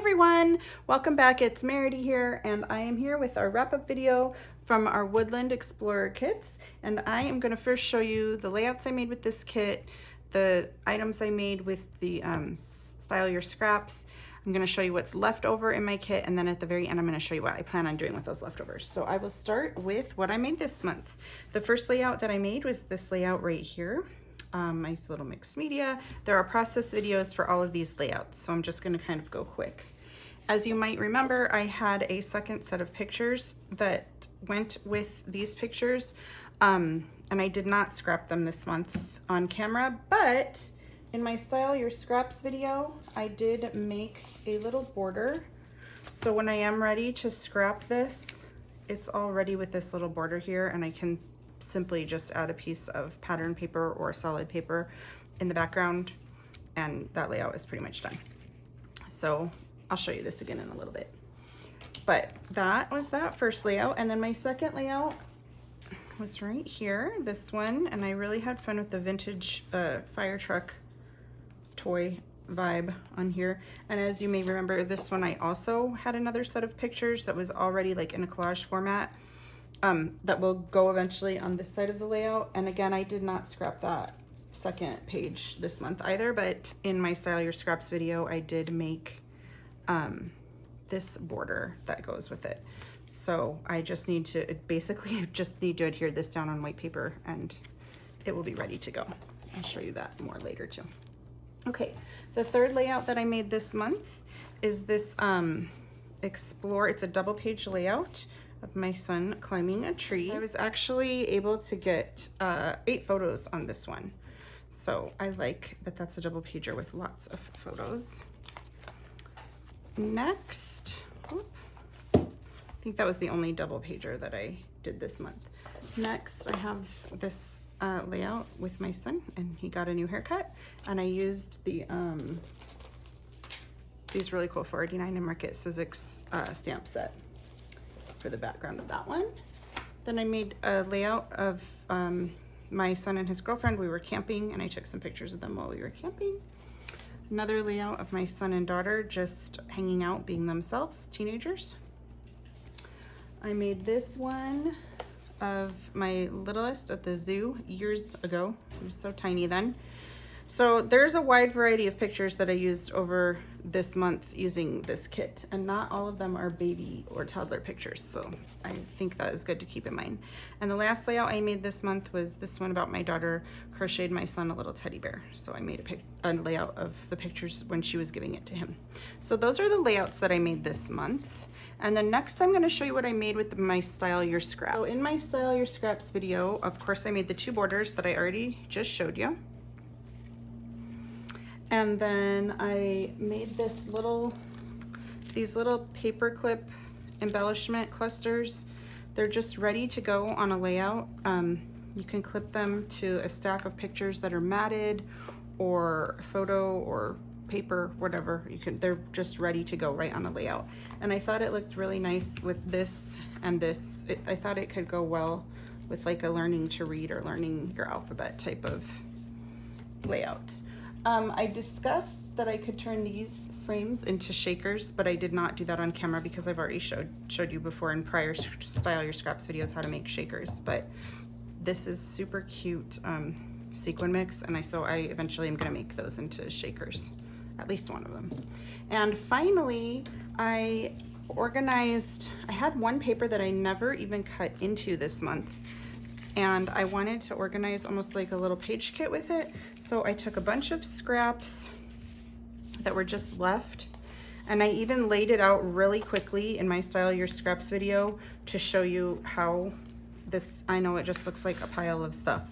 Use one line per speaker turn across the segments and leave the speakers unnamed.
everyone, welcome back. It's Merity here, and I am here with our wrap-up video from our Woodland Explorer kits. And I am going to first show you the layouts I made with this kit, the items I made with the Style Your Scraps. I'm going to show you what's left over in my kit, and then at the very end I'm going to show you what I plan on doing with those leftovers. So I will start with what I made this month. The first layout that I made was this layout right here. Nice little mixed media. There are process videos for all of these layouts, so I'm just going to kind of go quick. As you might remember, I had a second set of pictures that went with these pictures, and I did not scrap them this month on camera, but in my Style Your Scraps video, I did make a little border. So when I am ready to scrap this, it's all ready with this little border here, and I can simply just add a piece of pattern paper or solid paper in the background, and that layout is pretty much done. So I'll show you this again in a little bit. But that was that first layout, and then my second layout was right here, this one, and I really had fun with the vintage fire truck toy vibe on here. And as you may remember, this one I also had another set of pictures that was already like in a collage format. That will go eventually on this side of the layout. And again, I did not scrap that second page this month either, but in my Style Your Scraps video, I did make this border that goes with it. So I just need to, basically just need to adhere this down on white paper and it will be ready to go. I'll show you that more later too. Okay, the third layout that I made this month is this Explore. It's a double page layout of my son climbing a tree. I was actually able to get 8 photos on this one. So I like that that's a double pager with lots of photos. Next, I think that was the only double pager that I did this month. Next, I have this layout with my son, and he got a new haircut, and I used the these really cool 4.89 and Market Sizzix stamp set for the background of that one. Then I made a layout of my son and his girlfriend. We were camping, and I took some pictures of them while we were camping. Another layout of my son and daughter just hanging out, being themselves, teenagers. I made this one of my littlest at the zoo years ago. He was so tiny then. So there's a wide variety of pictures that I used over this month using this kit, and not all of them are baby or toddler pictures, so I think that is good to keep in mind. And the last layout I made this month was this one about my daughter crocheted my son a little teddy bear. So I made a layout of the pictures when she was giving it to him. So those are the layouts that I made this month. And then next I'm going to show you what I made with my Style Your Scraps. So in my Style Your Scraps video, of course, I made the 2 borders that I already just showed you. And then I made these little paper clip embellishment clusters. They're just ready to go on a layout. You can clip them to a stack of pictures that are matted or photo or paper, whatever. They're just ready to go right on a layout. And I thought it looked really nice with this and this. I thought it could go well with like a learning to read or learning your alphabet type of layout. I discussed that I could turn these frames into shakers, but I did not do that on camera because I've already showed you before in prior Style Your Scraps videos how to make shakers. But this is super cute sequin mix, and so I eventually am going to make those into shakers, at least one of them. And finally, I had one paper that I never even cut into this month, and I wanted to organize almost like a little page kit with it. So I took a bunch of scraps that were just left, and I even laid it out really quickly in my Style Your Scraps video to show you how this, I know it just looks like a pile of stuff,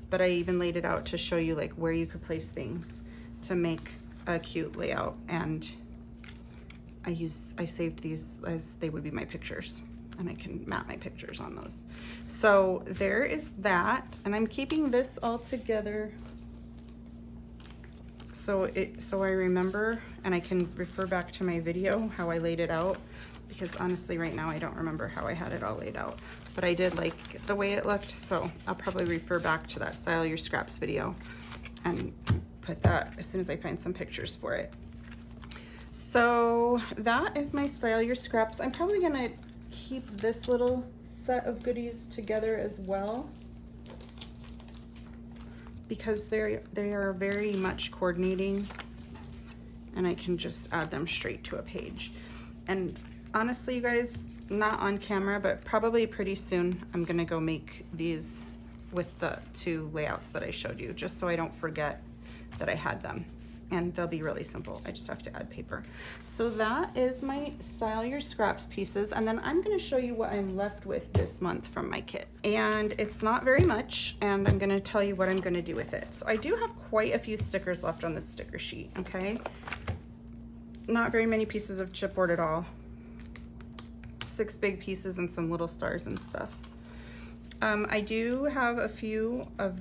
but I even laid it out to show you like where you could place things to make a cute layout. And I saved these as they would be my pictures, and I can map my pictures on those. So there is that, and I'm keeping this all together so I remember, and I can refer back to my video how I laid it out, because honestly right now I don't remember how I had it all laid out, but I did like the way it looked, so I'll probably refer back to that Style Your Scraps video and put that as soon as I find some pictures for it. So that is my Style Your Scraps. I'm probably gonna keep this little set of goodies together as well, because they are very much coordinating, and I can just add them straight to a page. And honestly, you guys, not on camera, but probably pretty soon, I'm gonna go make these with the 2 layouts that I showed you, just so I don't forget that I had them. And they'll be really simple. I just have to add paper. So that is my Style Your Scraps pieces. And then I'm gonna show you what I'm left with this month from my kit. And it's not very much, and I'm gonna tell you what I'm gonna do with it. So I do have quite a few stickers left on the sticker sheet, okay? Not very many pieces of chipboard at all. 6 big pieces and some little stars and stuff. I do have a few of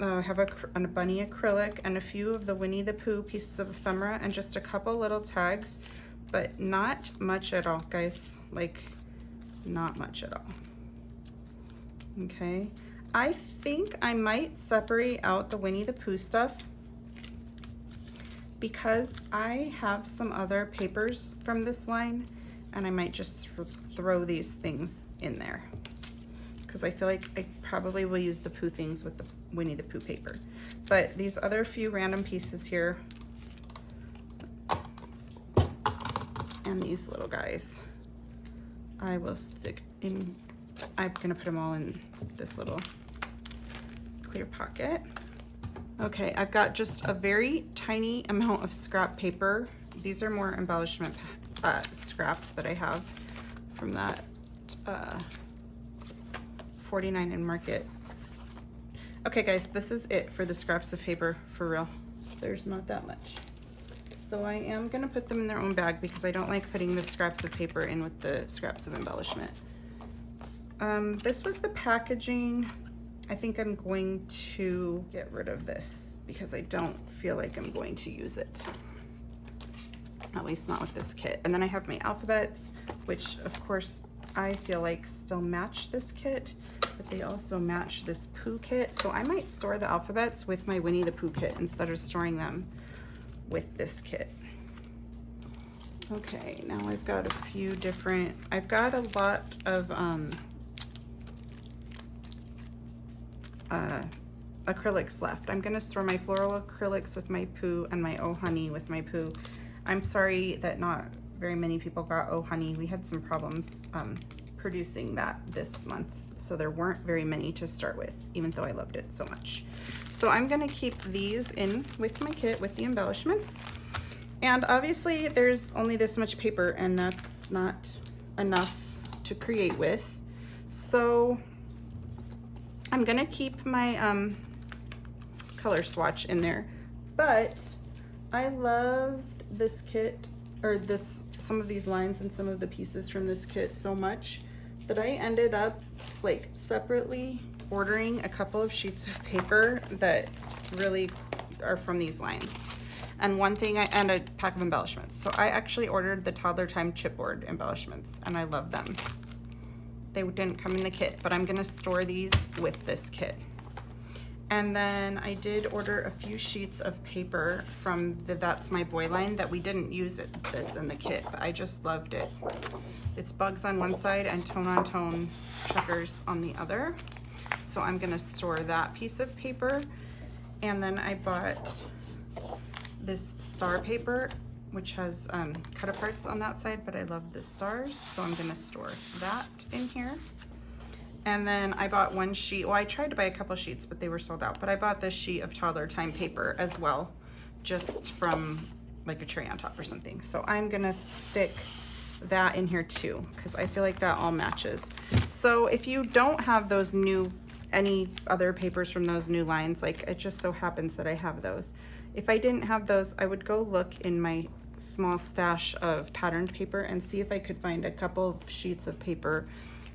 have a bunny acrylic and a few of the Winnie the Pooh pieces of ephemera and just a couple little tags, but not much at all, guys. Like, not much at all. Okay, I think I might separate out the Winnie the Pooh stuff because I have some other papers from this line, and I might just throw these things in there, because I feel like I probably will use the Pooh things with the Winnie the Pooh paper. But these other few random pieces here, and these little guys, I will stick in. I'm gonna put them all in this little clear pocket. Okay, I've got just a very tiny amount of scrap paper. These are more embellishment scraps that I have from that 49 in Market. Okay guys, this is it for the scraps of paper, for real. There's not that much. So I am gonna put them in their own bag because I don't like putting the scraps of paper in with the scraps of embellishment. This was the packaging. I think I'm going to get rid of this because I don't feel like I'm going to use it. At least not with this kit. And then I have my alphabets, which of course I feel like still match this kit, but they also match this Pooh kit. So I might store the alphabets with my Winnie the Pooh kit instead of storing them with this kit. Okay, now I've got a few different, I've got a lot of acrylics left. I'm gonna store my floral acrylics with my Pooh and my Oh Honey with my Pooh. I'm sorry that not very many people got Oh Honey. We had some problems producing that this month, so there weren't very many to start with, even though I loved it so much. So I'm gonna keep these in with my kit with the embellishments. And obviously there's only this much paper, and that's not enough to create with. So I'm gonna keep my color swatch in there, but I loved this kit, or some of these lines and some of the pieces from this kit so much that I ended up like separately ordering a couple of sheets of paper that really are from these lines, and and a pack of embellishments. So I actually ordered the Toddler Time chipboard embellishments, and I love them. They didn't come in the kit, but I'm gonna store these with this kit. And then I did order a few sheets of paper from the That's My Boy line that we didn't use this in the kit, but I just loved it. It's bugs on one side and tone on tone checkers on the other. So I'm gonna store that piece of paper. And then I bought this star paper, which has cut aparts on that side, but I love the stars, so I'm gonna store that in here. And then I bought one sheet. Well, I tried to buy a couple sheets, but they were sold out. But I bought this sheet of Toddler Time paper as well, just from like a cherry on top or something. So I'm gonna stick that in here too, because I feel like that all matches. So if you don't have those any other papers from those new lines, like it just so happens that I have those. If I didn't have those, I would go look in my small stash of patterned paper and see if I could find a couple of sheets of paper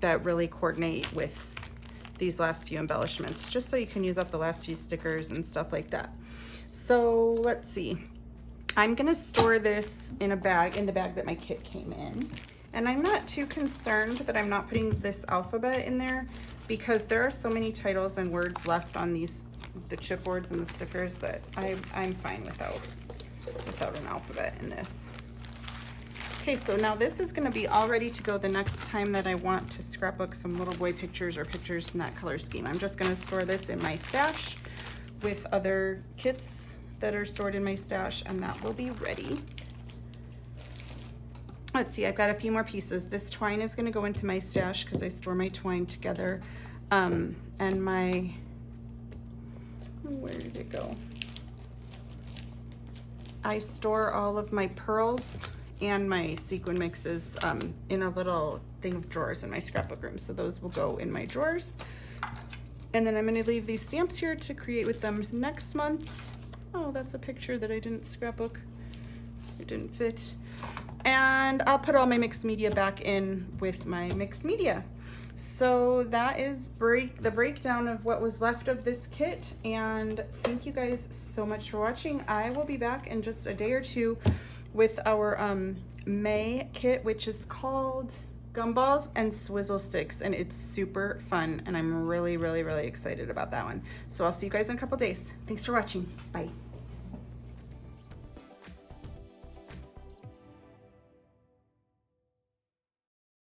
that really coordinate with these last few embellishments, just so you can use up the last few stickers and stuff like that. So let's see. I'm gonna store this in a bag, in the bag that my kit came in. And I'm not too concerned that I'm not putting this alphabet in there, because there are so many titles and words left on the chipboards and the stickers that I'm fine without an alphabet in this. Okay, so now this is gonna be all ready to go the next time that I want to scrapbook some little boy pictures or pictures in that color scheme. I'm just gonna store this in my stash with other kits that are stored in my stash, and that will be ready. Let's see, I've got a few more pieces. This twine is gonna go into my stash because I store my twine together. And my, where did it go? I store all of my pearls and my sequin mixes in a little thing of drawers in my scrapbook room. So those will go in my drawers. And then I'm gonna leave these stamps here to create with them next month. Oh, that's a picture that I didn't scrapbook. It didn't fit. And I'll put all my mixed media back in with my mixed media. So that is the breakdown of what was left of this kit, and thank you guys so much for watching. I will be back in just a day or two with our May kit, which is called Gumballs and Swizzle Sticks, and it's super fun, and I'm really, really, really excited about that one. So I'll see you guys in a couple days. Thanks for watching. Bye.